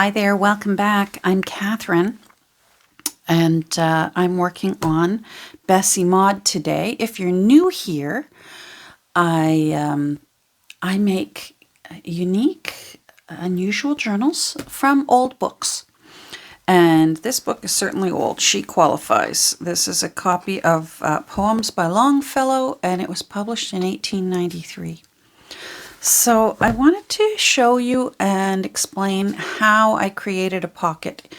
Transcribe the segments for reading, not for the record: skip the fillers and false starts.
Hi there, welcome back. I'm Catherine, and I'm working on Bessie Maud today. If you're new here, I make unique, unusual journals from old books. And this book is certainly old. She qualifies. This is a copy of Poems by Longfellow, and it was published in 1893. So I wanted to show you and explain how I created a pocket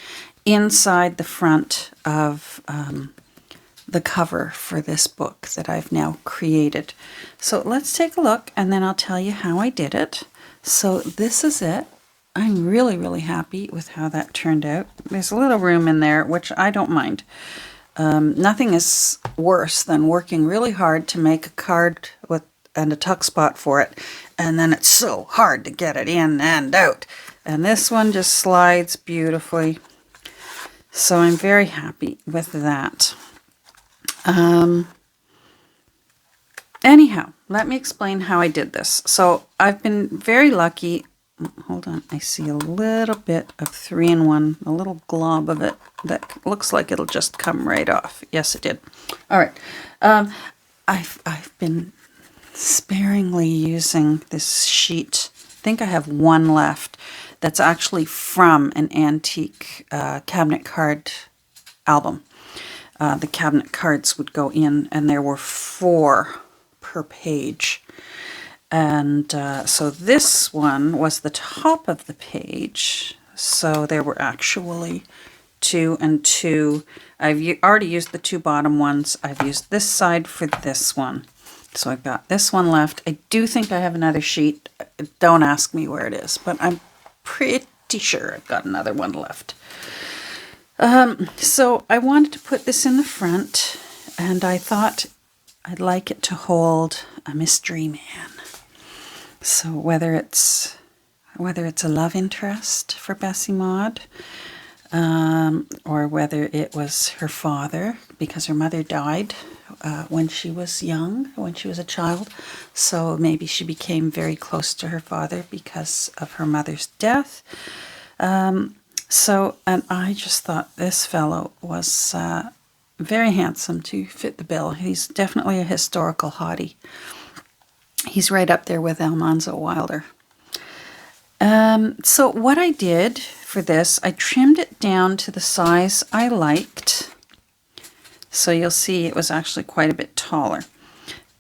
inside the front of the cover for this book that I've now created. So let's take a look and then I'll tell you how I did it. So this is it. I'm really happy with how that turned out. There's a little room in there, which I don't mind. Nothing is worse than working really hard to make a card and a tuck spot for it, and then it's so hard to get it in and out. And this one just slides beautifully. So I'm very happy with that. Anyhow, let me explain how I did this. So I've been very lucky. Hold on, I see a little bit of 3-in-1, a little glob of it that looks like it'll just come right off. Yes, it did. All right. I've been sparingly using this sheet. I think I have one left that's actually from an antique cabinet card album. The cabinet cards would go in, and there were 4 per page. And so this one was the top of the page. So there were actually 2 and 2. I've already used the 2 bottom ones. I've used this side for this one. So I've got this one left. I do think I have another sheet. Don't ask me where it is, but I'm pretty sure I've got another one left. So I wanted to put this in the front, and I thought I'd like it to hold a mystery man. So whether it's a love interest for Bessie Maud, or whether it was her father, because her mother died when she was young, when she was a child. So maybe she became very close to her father because of her mother's death. And I just thought this fellow was very handsome to fit the bill. He's definitely a historical hottie. He's right up there with Almanzo Wilder. So what I did for this, I trimmed it down to the size I liked. So you'll see it was actually quite a bit taller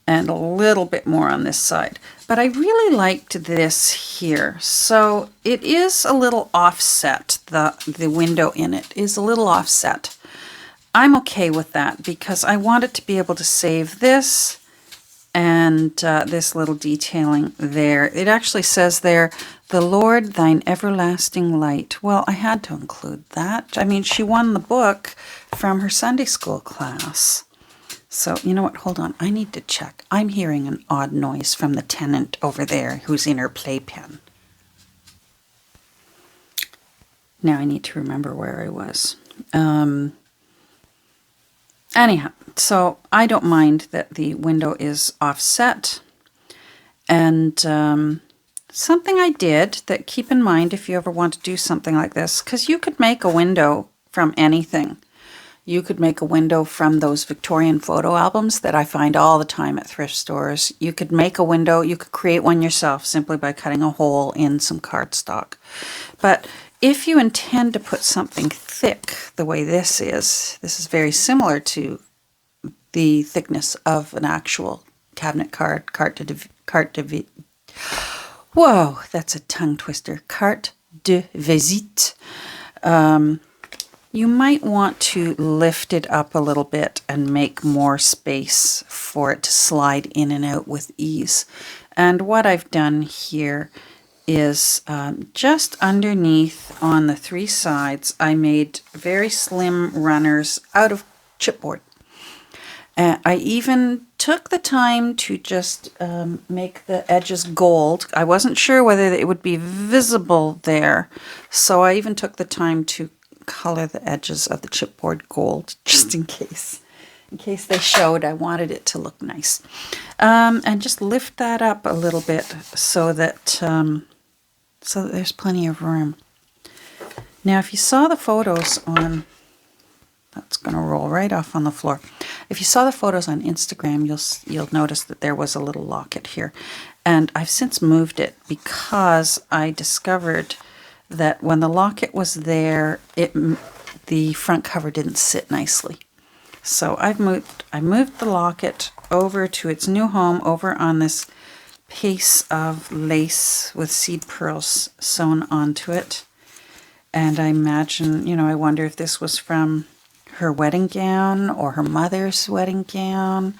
and a little bit more on this side. But I really liked this here. So it is a little offset. The window in it is a little offset. I'm okay with that because I wanted to be able to save this and this little detailing there. It actually says there, "The Lord, thine everlasting light." Well, I had to include that. I mean, she won the book from her Sunday school class. So, you know what? Hold on. I need to check. I'm hearing an odd noise from the tenant over there who's in her playpen. Now I need to remember where I was. Anyhow, so I don't mind that the window is offset. And something I did that keep in mind if you ever want to do something like this, because you could make a window from anything. You could make a window from those Victorian photo albums that I find all the time at thrift stores. You could make a window, you could create one yourself simply by cutting a hole in some cardstock. But if you intend to put something thick the way this is very similar to the thickness of an actual cabinet carte de whoa, that's a tongue twister. Carte de visite. You might want to lift it up a little bit and make more space for it to slide in and out with ease. And what I've done here is just underneath on the 3 sides, I made very slim runners out of chipboard. I even took the time to just make the edges gold. I wasn't sure whether it would be visible there, so I even took the time to color the edges of the chipboard gold, just in case. In case they showed, I wanted it to look nice. And just lift that up a little bit so that there's plenty of room. Now, if you saw the photos on, that's going to roll right off on the floor. If you saw the photos on Instagram, you'll notice that there was a little locket here. And I've since moved it because I discovered that when the locket was there, the front cover didn't sit nicely. So I moved the locket over to its new home over on this piece of lace with seed pearls sewn onto it. And I imagine, you know, I wonder if this was from her wedding gown or her mother's wedding gown.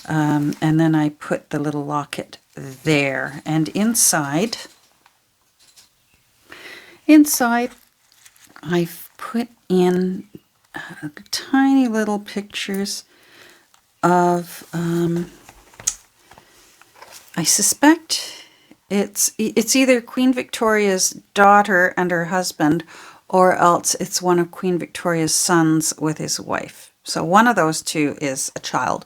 And then I put the little locket there. And inside I've put in tiny little pictures of, I suspect it's either Queen Victoria's daughter and her husband, or else it's one of Queen Victoria's sons with his wife. So one of those two is a child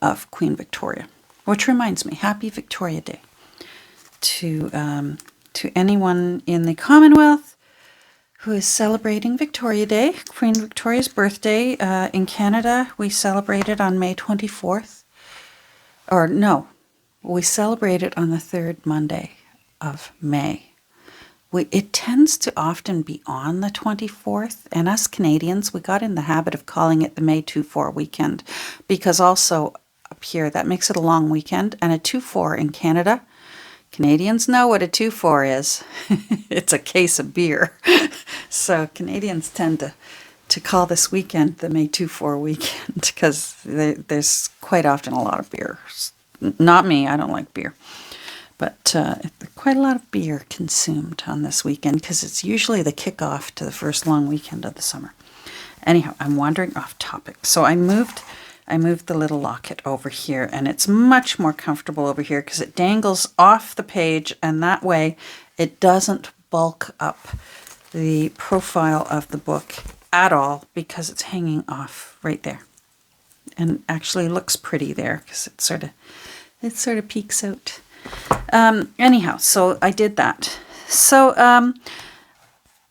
of Queen Victoria. Which reminds me, Happy Victoria Day to anyone in the Commonwealth who is celebrating Victoria Day, Queen Victoria's birthday. In Canada, we celebrate it on May 24th. Or no, we celebrate it on the third Monday of May. It tends to often be on the 24th, and us Canadians, we got in the habit of calling it the May 2-4 weekend, because also up here, that makes it a long weekend, and a 2-4 in Canada, Canadians know what a 2-4 is. It's a case of beer. So Canadians tend to call this weekend the May 2-4 weekend, because there's quite often a lot of beer. Not me, I don't like beer. But quite a lot of beer consumed on this weekend because it's usually the kickoff to the first long weekend of the summer. Anyhow, I'm wandering off topic. So I moved the little locket over here, and it's much more comfortable over here because it dangles off the page, and that way it doesn't bulk up the profile of the book at all because it's hanging off right there. And actually looks pretty there because it sort of peeks out. Anyhow, so I did that. So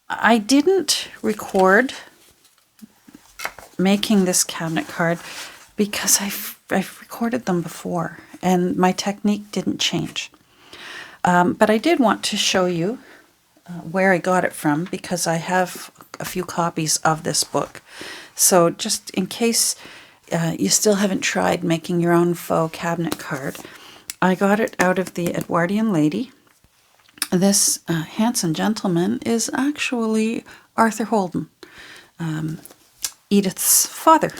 I didn't record making this cabinet card because I've recorded them before and my technique didn't change. But I did want to show you where I got it from because I have a few copies of this book. So just in case you still haven't tried making your own faux cabinet card, I got it out of the Edwardian Lady. This handsome gentleman is actually Arthur Holden, Edith's father.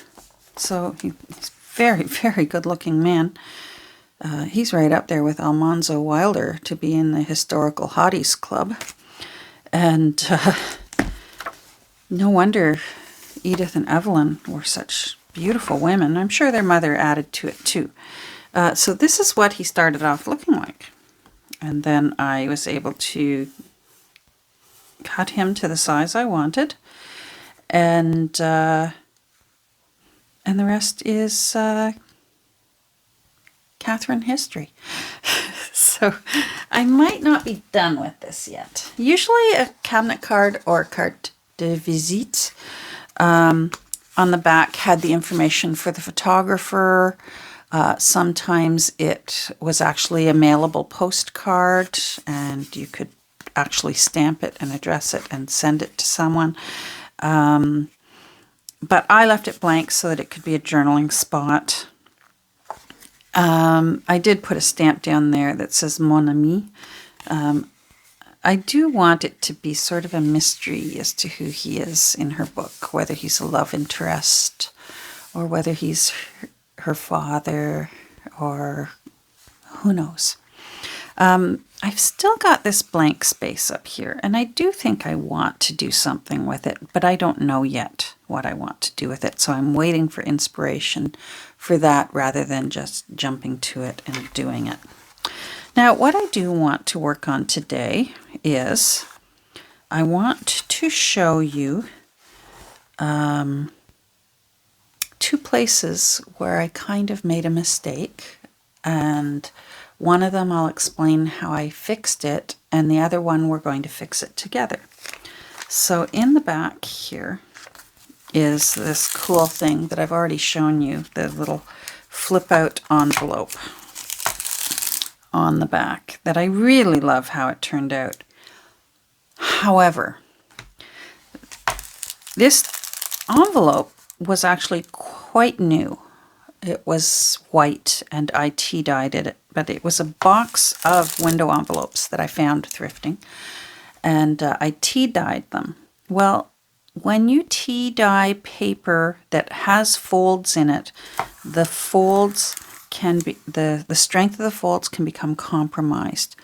So he's a very, very good-looking man. He's right up there with Almanzo Wilder to be in the Historical Hotties Club. And no wonder Edith and Evelyn were such beautiful women. I'm sure their mother added to it too. So this is what he started off looking like. And then I was able to cut him to the size I wanted. And the rest is Catherine history. So I might not be done with this yet. Usually a cabinet card or carte de visite on the back had the information for the photographer. Sometimes it was actually a mailable postcard and you could actually stamp it and address it and send it to someone. But I left it blank so that it could be a journaling spot. I did put a stamp down there that says Mon Ami. I do want it to be sort of a mystery as to who he is in her book, whether he's a love interest or whether he's her father, or who knows. I've still got this blank space up here, and I do think I want to do something with it, but I don't know yet what I want to do with it, so I'm waiting for inspiration for that rather than just jumping to it and doing it. Now, what I do want to work on today is I want to show you two places where I kind of made a mistake, and one of them I'll explain how I fixed it, and the other one we're going to fix it together. So in the back here is this cool thing that I've already shown you, the little flip out envelope on the back that I really love how it turned out. However, this envelope was actually quite new. It was white and I tea dyed it, but it was a box of window envelopes that I found thrifting, and I tea dyed them. Well, when you tea dye paper that has folds in it, the folds can be, the strength of the folds can become compromised.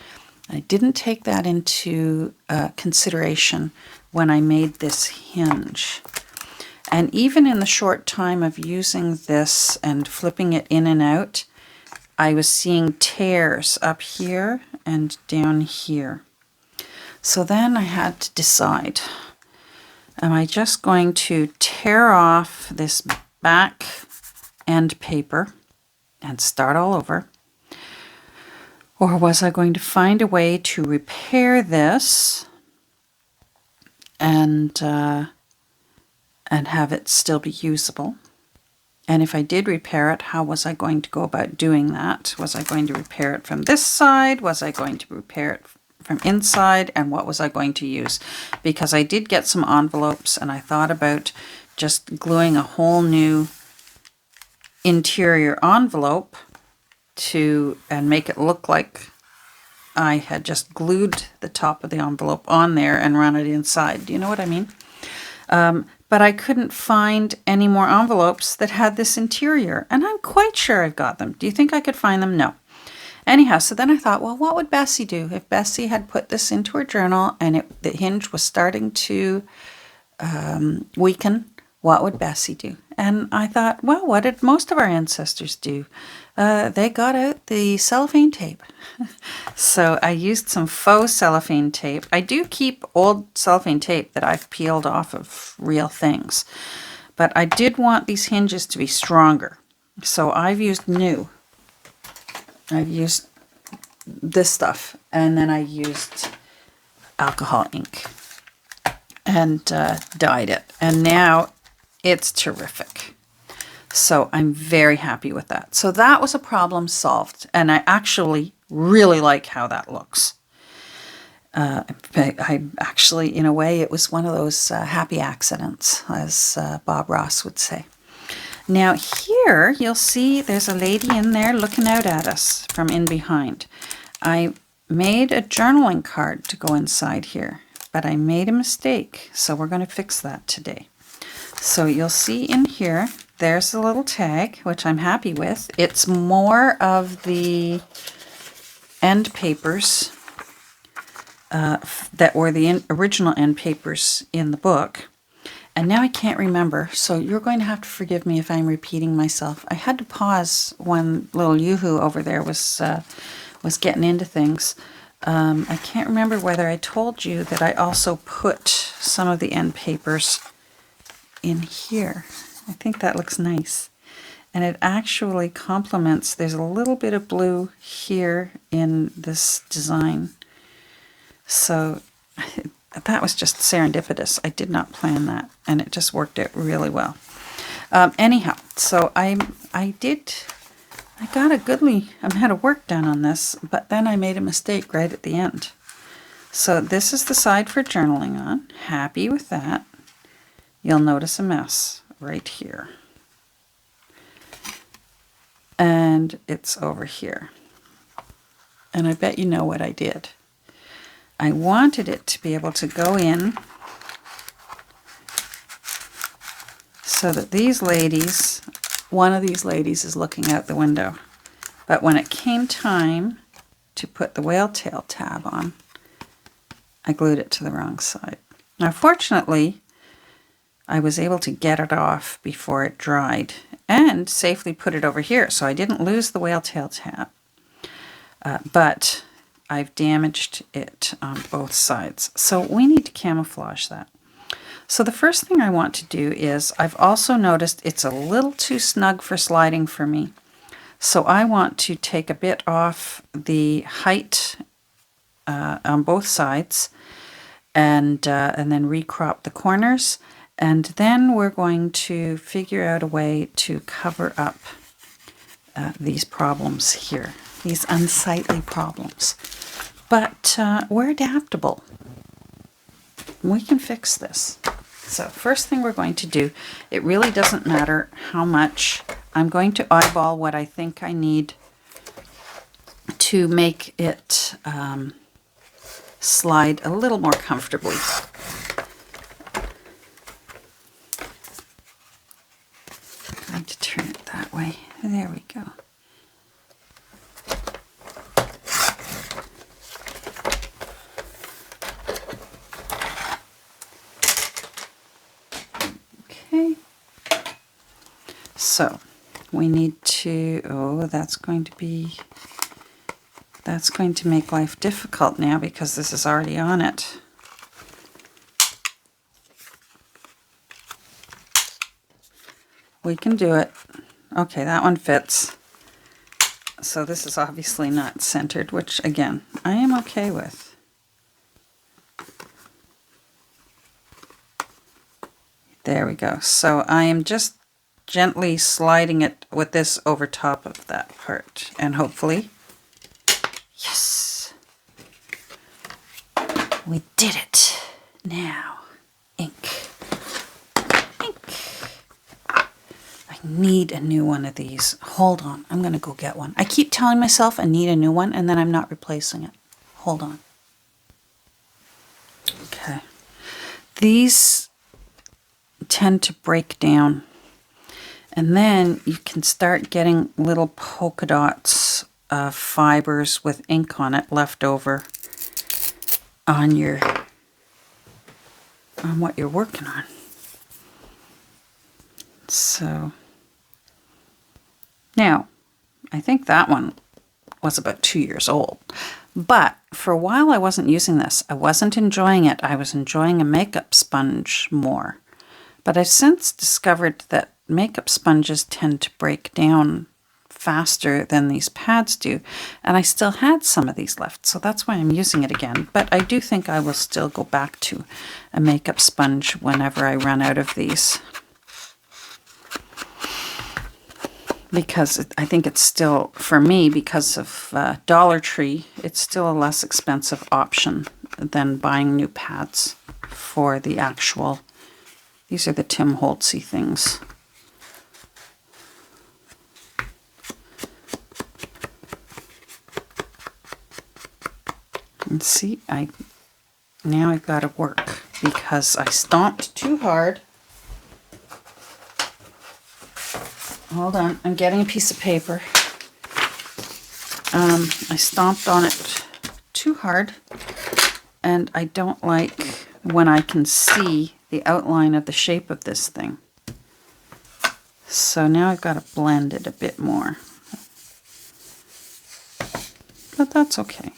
I didn't take that into consideration when I made this hinge. And even in the short time of using this and flipping it in and out, I was seeing tears up here and down here. So then I had to decide, am I just going to tear off this back end paper and start all over? Or was I going to find a way to repair this and have it still be usable? And if I did repair it, how was I going to go about doing that? Was I going to repair it from this side? Was I going to repair it from inside? And what was I going to use? Because I did get some envelopes and I thought about just gluing a whole new interior envelope and make it look like I had just glued the top of the envelope on there and run it inside. Do you know what I mean? But I couldn't find any more envelopes that had this interior, and I'm quite sure I've got them. Do you think I could find them? No. Anyhow, so then I thought, well, what would Bessie do if Bessie had put this into her journal and the hinge was starting to weaken? What would Bessie do? And I thought, well, what did most of our ancestors do? They got out the cellophane tape. So I used some faux cellophane tape. I do keep old cellophane tape that I've peeled off of real things. But I did want these hinges to be stronger. So I've used new. I've used this stuff. And then I used alcohol ink and dyed it. And now it's terrific. So I'm very happy with that. So that was a problem solved. And I actually really like how that looks. I actually, in a way, it was one of those happy accidents, as Bob Ross would say. Now here, you'll see there's a lady in there looking out at us from in behind. I made a journaling card to go inside here, but I made a mistake. So we're going to fix that today. So you'll see in here, there's the little tag, which I'm happy with. It's more of the end papers that were the original end papers in the book. And now I can't remember, so you're going to have to forgive me if I'm repeating myself. I had to pause when little Yoo-hoo over there was getting into things. I can't remember whether I told you that I also put some of the end papers in here. I think that looks nice. And it actually complements, there's a little bit of blue here in this design. So that was just serendipitous. I did not plan that, and it just worked out really well. Anyhow, so I got a goodly amount of work done on this, but then I made a mistake right at the end. So this is the side for journaling on. Happy with that. You'll notice a mess right here. And it's over here. And I bet you know what I did. I wanted it to be able to go in so that these ladies, one of these ladies is looking out the window. But when it came time to put the whale tail tab on, I glued it to the wrong side. Now, fortunately, I was able to get it off before it dried and safely put it over here, so I didn't lose the whale tail tab. But I've damaged it on both sides. So we need to camouflage that. So the first thing I want to do is, I've also noticed it's a little too snug for sliding for me. So I want to take a bit off the height on both sides and then recrop the corners. And then we're going to figure out a way to cover up these problems here, these unsightly problems. But we're adaptable. We can fix this. So first thing we're going to do, it really doesn't matter how much. I'm going to eyeball what I think I need to make it slide a little more comfortably. I'm going to turn it that way. There we go. Okay. So we need to, that's going to make life difficult now because this is already on it. We can do it. Okay, that one fits. So this is obviously not centered, which again, I am okay with. There we go. So I am just gently sliding it with this over top of that part, and hopefully, yes, we did it. Now, ink. I need a new one of these. Hold on, I'm gonna go get one. I keep telling myself I need a new one and then I'm not replacing it. Hold on. Okay. These tend to break down, and then you can start getting little polka dots of fibers with ink on it left over on what you're working on. So now I think that one was about 2 years old, but for a while I wasn't using this. I wasn't enjoying it. I was enjoying a makeup sponge more. But I've since discovered that makeup sponges tend to break down faster than these pads do, and I still had some of these left, so that's why I'm using it again. But I do think I will still go back to a makeup sponge whenever I run out of these, because I think it's still, for me, because of Dollar Tree, it's still a less expensive option than buying new pads for the actual. These are the Tim Holtzy things. And see, now I've got to work because I stomped too hard. Hold on, I'm getting a piece of paper. I stomped on it too hard, and I don't like when I can see the outline of the shape of this thing. So now I've got to blend it a bit more. But that's okay.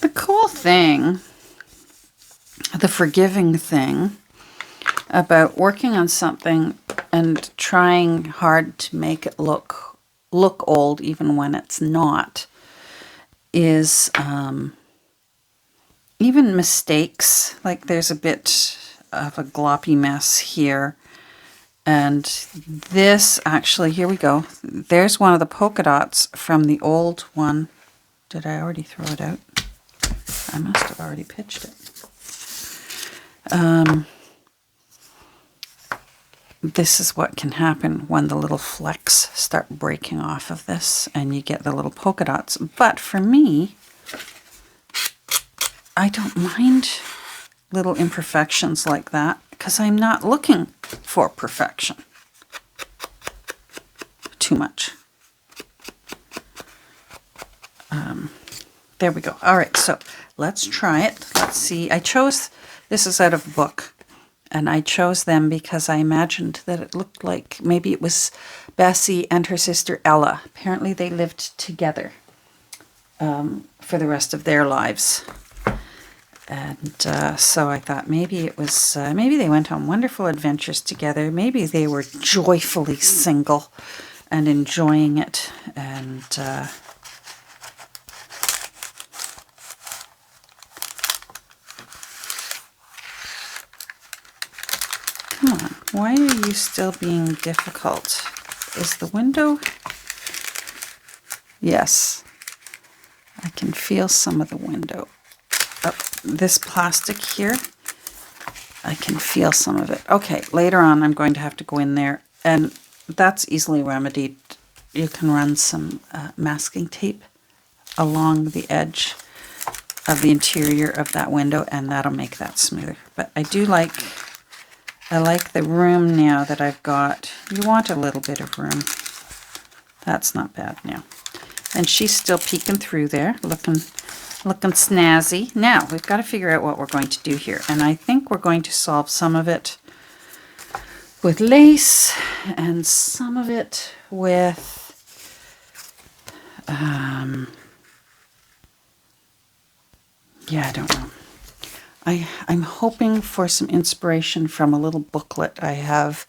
The cool thing, the forgiving thing about working on something and trying hard to make it look old even when it's not, is even mistakes. Like there's a bit of a gloppy mess here, and this actually, here we go, there's one of the polka dots from the old one. Did I already throw it out? I must have already pitched it. This is what can happen when the little flecks start breaking off of this and you get the little polka dots. But for me, I don't mind little imperfections like that because I'm not looking for perfection too much. There we go. All right, so let's try it. Let's see. This is out of a book. And I chose them because I imagined that it looked like maybe it was Bessie and her sister Ella. Apparently they lived together for the rest of their lives. And so I thought maybe it was, maybe they went on wonderful adventures together. Maybe they were joyfully single and enjoying it. And come on, why are you still being difficult? Is the window? Yes, I can feel some of the window. Oh, this plastic here, I can feel some of it. Okay, later on I'm going to have to go in there, and that's easily remedied. You can run some masking tape along the edge of the interior of that window, and that'll make that smoother. But I like the room now that I've got. You want a little bit of room. That's not bad now. And she's still peeking through there, looking snazzy. Now, we've got to figure out what we're going to do here. And I think we're going to solve some of it with lace and some of it with yeah, I don't know. I'm hoping for some inspiration from a little booklet I have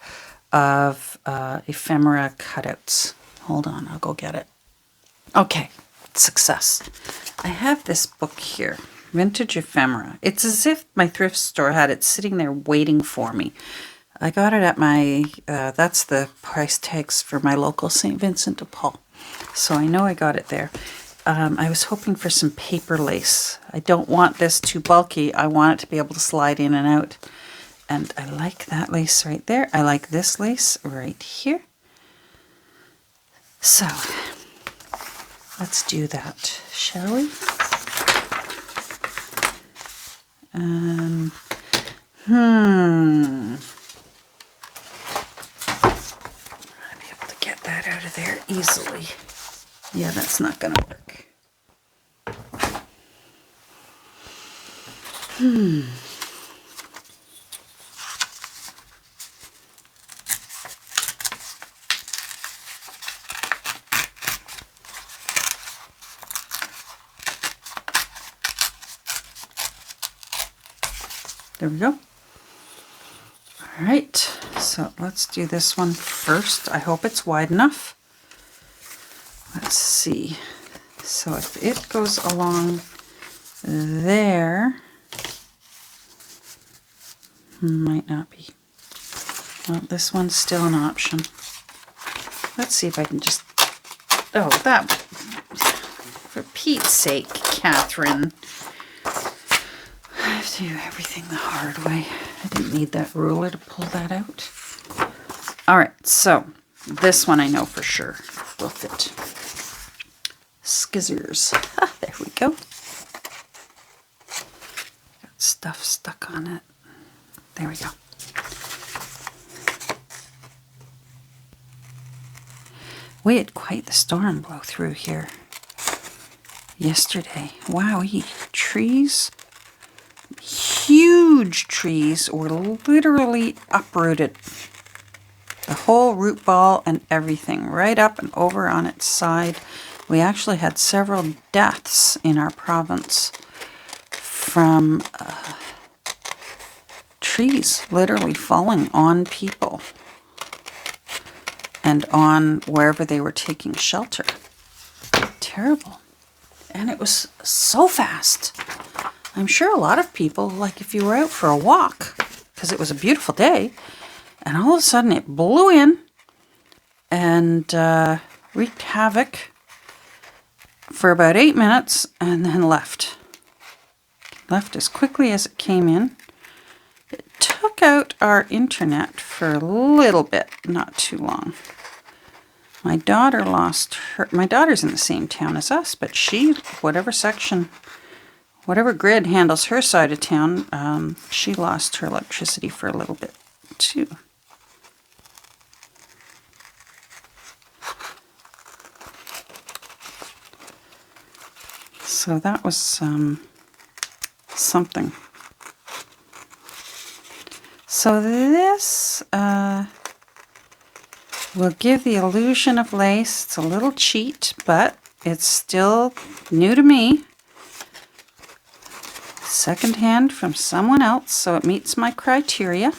of ephemera cutouts. Hold on, I'll go get it. Okay, success. I have this book here, Vintage Ephemera. It's as if my thrift store had it sitting there waiting for me. I got it at my, that's the price tags for my local St. Vincent de Paul. So I know I got it there. I was hoping for some paper lace. I don't want this too bulky. I want it to be able to slide in and out. And I like that lace right there. I like this lace right here. So let's do that, shall we? I'll be able to get that out of there easily. Yeah, that's not going to work. There we go. All right, so let's do this one first. I hope it's wide enough. Let's see. So if it goes along there, might not be. Well, this one's still an option. Let's see if I can just, oh, that, for Pete's sake, Catherine. I have to do everything the hard way. I didn't need that ruler to pull that out. All right, so this one I know for sure will fit. Skizzers. Ah, there we go. Got stuff stuck on it. There we go. We had quite the storm blow through here yesterday. Wowee. Trees, huge trees were literally uprooted. The whole root ball and everything, right up and over on its side. We actually had several deaths in our province from trees literally falling on people and on wherever they were taking shelter. Terrible. And it was so fast. I'm sure a lot of people, like if you were out for a walk, because it was a beautiful day, and all of a sudden it blew in and wreaked havoc for about 8 minutes and then left. Left as quickly as it came in. It took out our internet for a little bit, not too long. My daughter lost her, my daughter's in the same town as us, but she, whatever grid handles her side of town, she lost her electricity for a little bit too. So that was something. So this will give the illusion of lace. It's a little cheat, but it's still new to me. Secondhand from someone else, so it meets my criteria.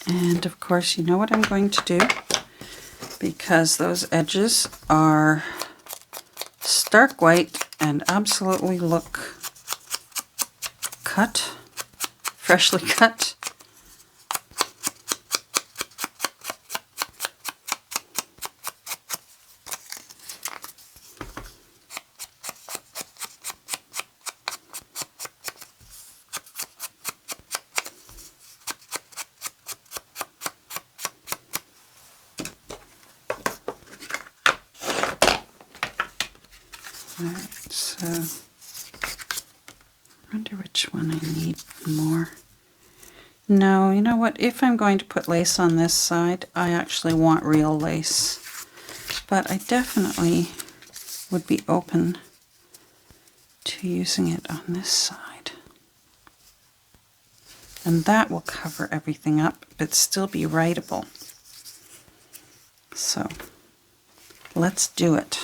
And of course, you know what I'm going to do, because those edges are stark white and absolutely look cut, freshly cut. Alright, so I wonder which one I need more. No, you know what? If I'm going to put lace on this side, I actually want real lace. But I definitely would be open to using it on this side. And that will cover everything up, but still be writable. So, let's do it.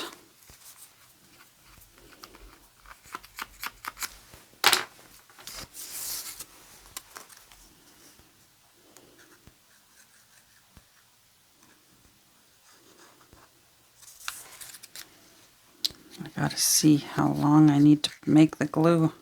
I gotta see how long I need to make the glue.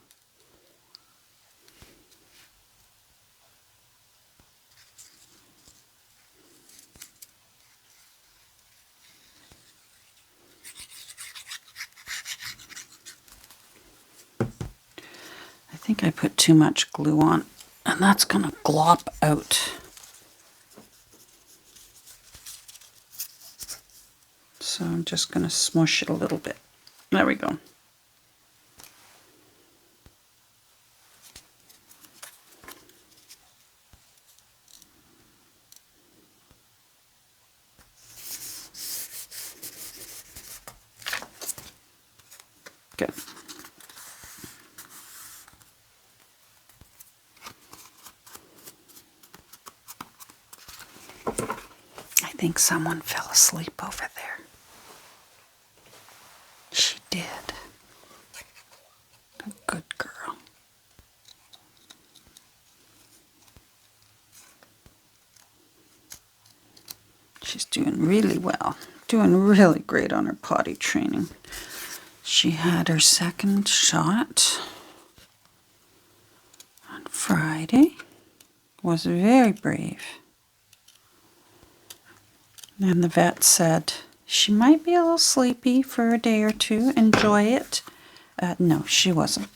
I think I put too much glue on, and that's gonna glop out. So I'm just gonna smush it a little bit. There we go. Good. I think someone fell asleep over there. She did. A good girl. She's doing really well. Doing really great on her potty training. She had her second shot on Friday. Was very brave. And the vet said she might be a little sleepy for a day or two. Enjoy it. No, she wasn't.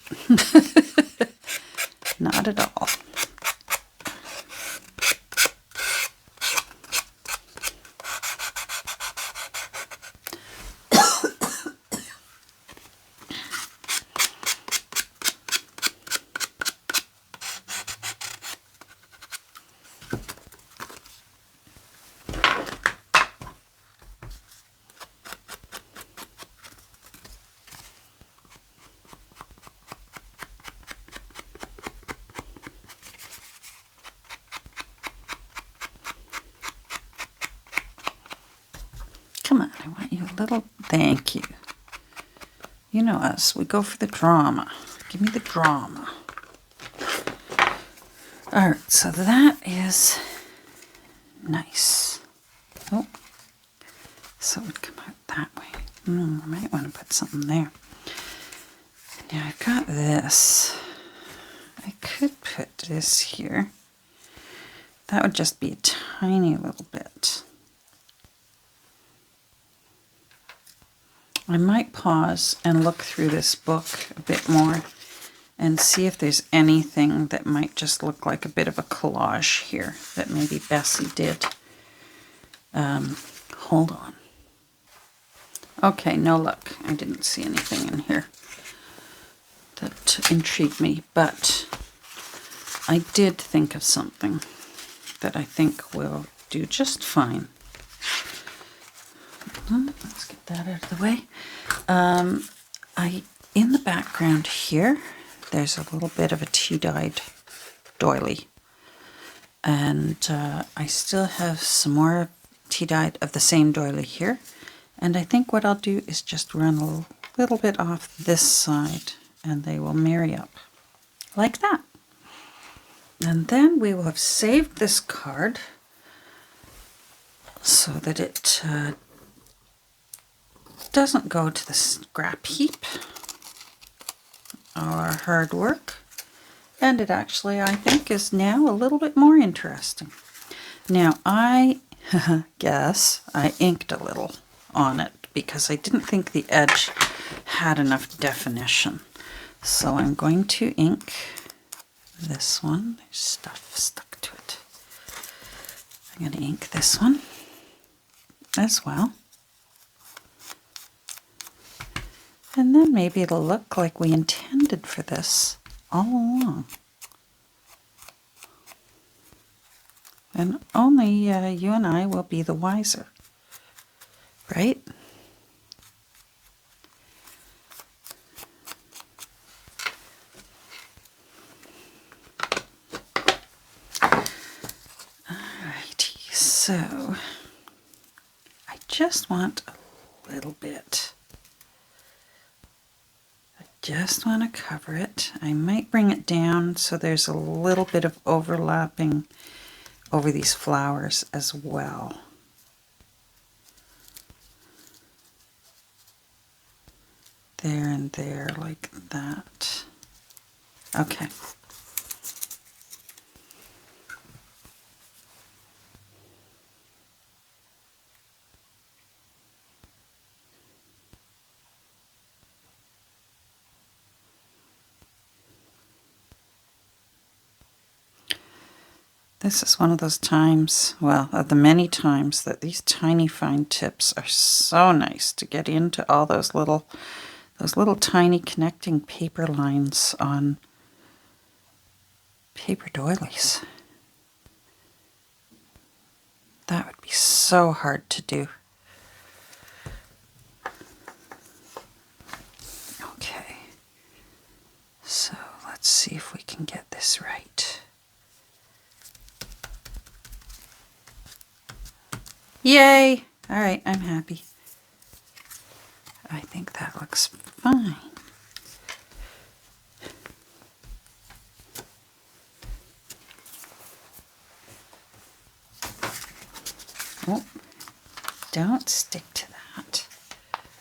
Not at all. Come on, I want you a little... Thank you. You know us. We go for the drama. Give me the drama. Alright, so that is nice. Oh, so it would come out that way. I might want to put something there. Now I've got this. I could put this here. That would just be a tiny little bit. I might pause and look through this book a bit more and see if there's anything that might just look like a bit of a collage here that maybe Bessie did. Hold on. Okay, no luck. I didn't see anything in here that intrigued me, but I did think of something that I think will do just fine. Let's get that out of the way. In the background here, there's a little bit of a tea-dyed doily. And I still have some more tea-dyed of the same doily here. And I think what I'll do is just run a little bit off this side, and they will marry up like that. And then we will have saved this card so that it doesn't go to the scrap heap or hard work. And it actually, I think, is now a little bit more interesting. Now, I guess I inked a little on it because I didn't think the edge had enough definition. So I'm going to ink this one. There's stuff stuck to it. I'm going to ink this one as well. And then maybe it'll look like we intended for this all along. And only you and I will be the wiser, right? Alrighty, so I just want a little bit. Just want to cover it. I might bring it down so there's a little bit of overlapping over these flowers as well. There and there, like that. Okay. This is one of those times, well, of the many times that these tiny fine tips are so nice to get into all those little tiny connecting paper lines on paper doilies. That would be so hard to do. Okay, so let's see if we can get this right. Yay! All right, I'm happy. I think that looks fine. Oh, don't stick to that.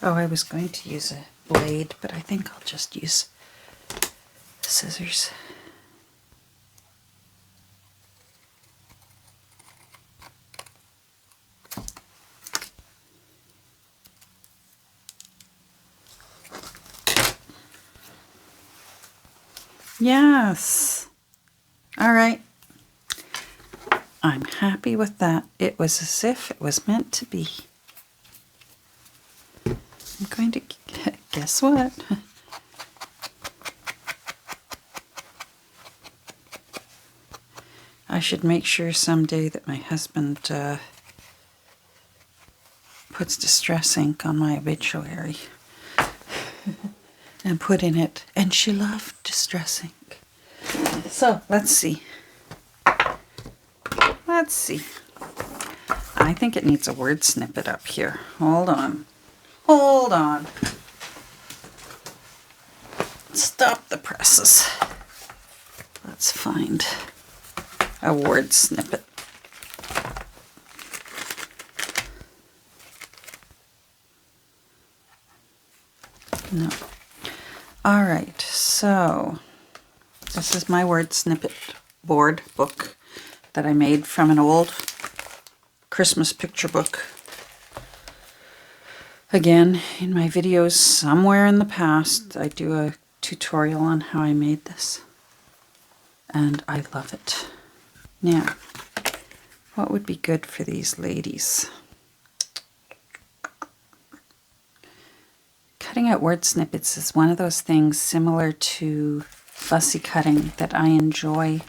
Oh, I was going to use a blade, but I think I'll just use scissors. Yes. All right. I'm happy with that. It was as if it was meant to be. I'm going to guess what? I should make sure someday that my husband puts distress ink on my obituary. And put in it, and she loved distress ink. So, let's see. Let's see. I think it needs a word snippet up here. Hold on. Hold on. Stop the presses. Let's find a word snippet. No. All right, so this is my word snippet board book that I made from an old Christmas picture book. Again, in my videos somewhere in the past, I do a tutorial on how I made this, and I love it. Now, what would be good for these ladies? Cutting out word snippets is one of those things similar to fussy cutting that I enjoy,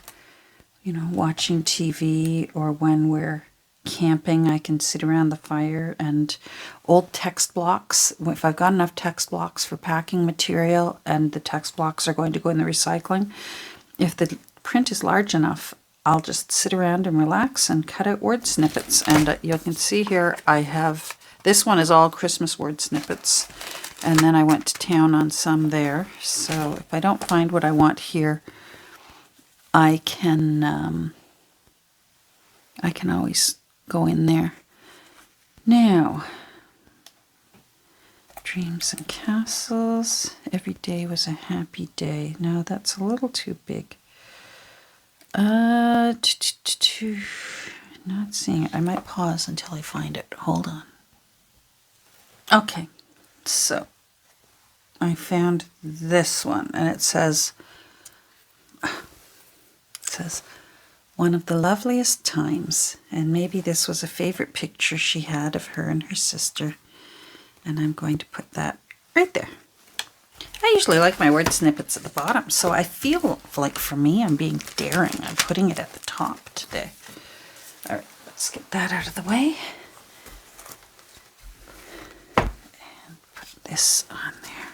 you know, watching TV or when we're camping. I can sit around the fire and old text blocks. If I've got enough text blocks for packing material and the text blocks are going to go in the recycling, if the print is large enough, I'll just sit around and relax and cut out word snippets. And you can see here I have, this one is all Christmas word snippets. And then I went to town on some there. So if I don't find what I want here, I can always go in there Now, dreams and castles. Every day was a happy day. No, that's a little too big. Not seeing it. I might pause until I find it. Hold on. Okay, so I found this one, and it says, one of the loveliest times, and maybe this was a favorite picture she had of her and her sister, and I'm going to put that right there. I usually like my word snippets at the bottom, so I feel like for me I'm being daring. I'm putting it at the top today. All right, let's get that out of the way. And put this on there.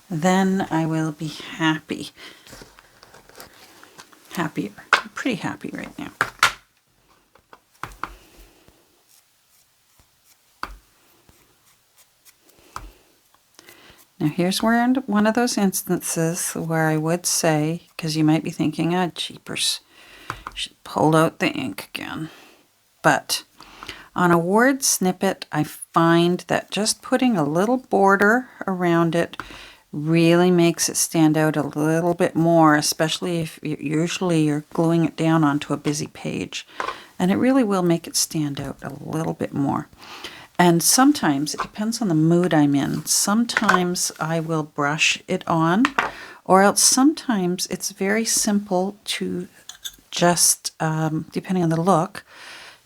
Then I will be happy. Happier. I'm pretty happy right now. Now here's where one of those instances where I would say, because you might be thinking, ah, jeepers, should pull out the ink again. But on a word snippet, I find that just putting a little border around it really makes it stand out a little bit more, especially if usually you're gluing it down onto a busy page. And it really will make it stand out a little bit more. And sometimes, it depends on the mood I'm in, sometimes I will brush it on, or else sometimes it's very simple to just, depending on the look,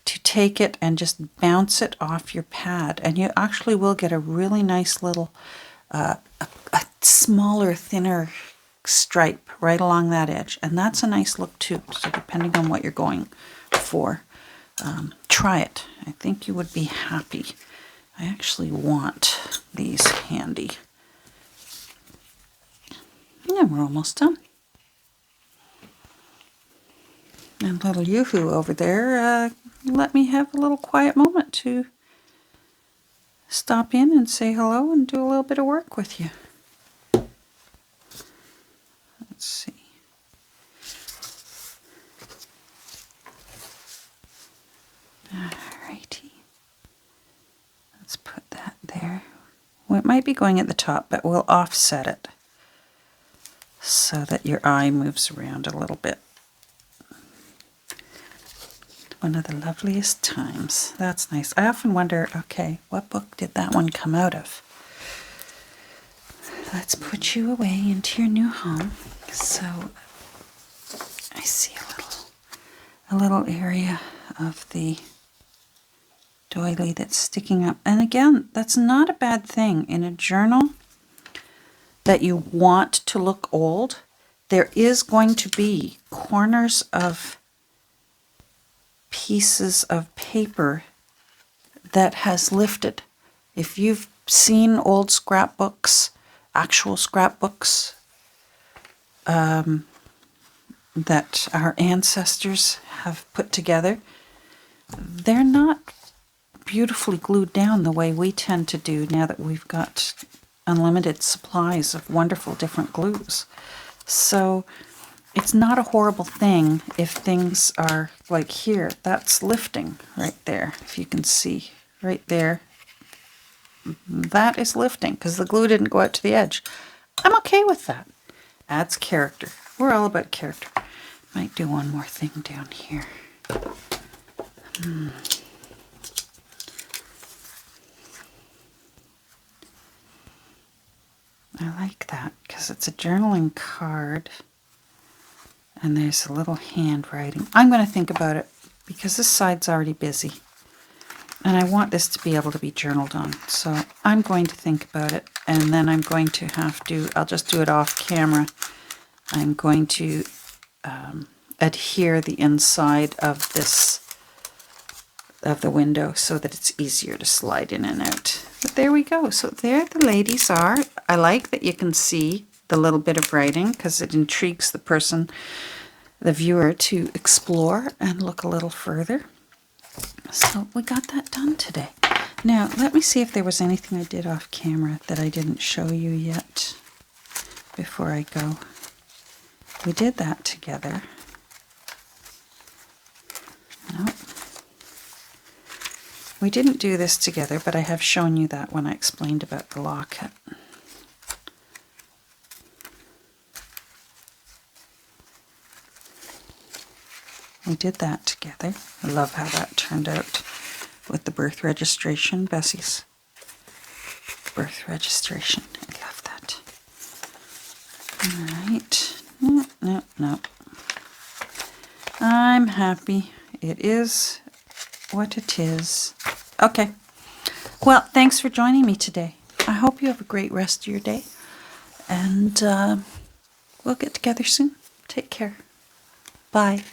to take it and just bounce it off your pad. And you actually will get a really nice little, a smaller, thinner stripe right along that edge. And that's a nice look too, so depending on what you're going for. Try it. I think you would be happy. I actually want these handy. And we're almost done. And little Yoo-hoo over there, let me have a little quiet moment to stop in and say hello and do a little bit of work with you. Let's see. Alrighty. Let's put that there. Well, it might be going at the top, but we'll offset it so that your eye moves around a little bit. One of the loveliest times. That's nice. I often wonder, okay, what book did that one come out of? Let's put you away into your new home. So I see a little area of the doily that's sticking up. And again, that's not a bad thing. In a journal that you want to look old, there is going to be corners of pieces of paper that has lifted. If you've seen old scrapbooks, actual scrapbooks that our ancestors have put together, they're not beautifully glued down the way we tend to do now that we've got unlimited supplies of wonderful different glues. So it's not a horrible thing if things are like here. That's lifting right there, if you can see right there. That is lifting because the glue didn't go out to the edge. I'm okay with that. Adds character. We're all about character. Might do one more thing down here. I like that because it's a journaling card and there's a little handwriting. I'm going to think about it because this side's already busy and I want this to be able to be journaled on. So I'm going to think about it, and then I'm going to I'll just do it off camera. I'm going to adhere the inside of the window so that it's easier to slide in and out. But there we go. So there the ladies are. I like that you can see the little bit of writing because it intrigues the viewer to explore and look a little further. So we got that done today. Now let me see if there was anything I did off camera that I didn't show you yet before I go. We did that together. Nope. We didn't do this together, but I have shown you that when I explained about the locket. We did that together. I love how that turned out with the birth registration, Bessie's birth registration. I love that. All right. No. I'm happy. It is what it is. Okay. Well, thanks for joining me today. I hope you have a great rest of your day. And we'll get together soon. Take care. Bye.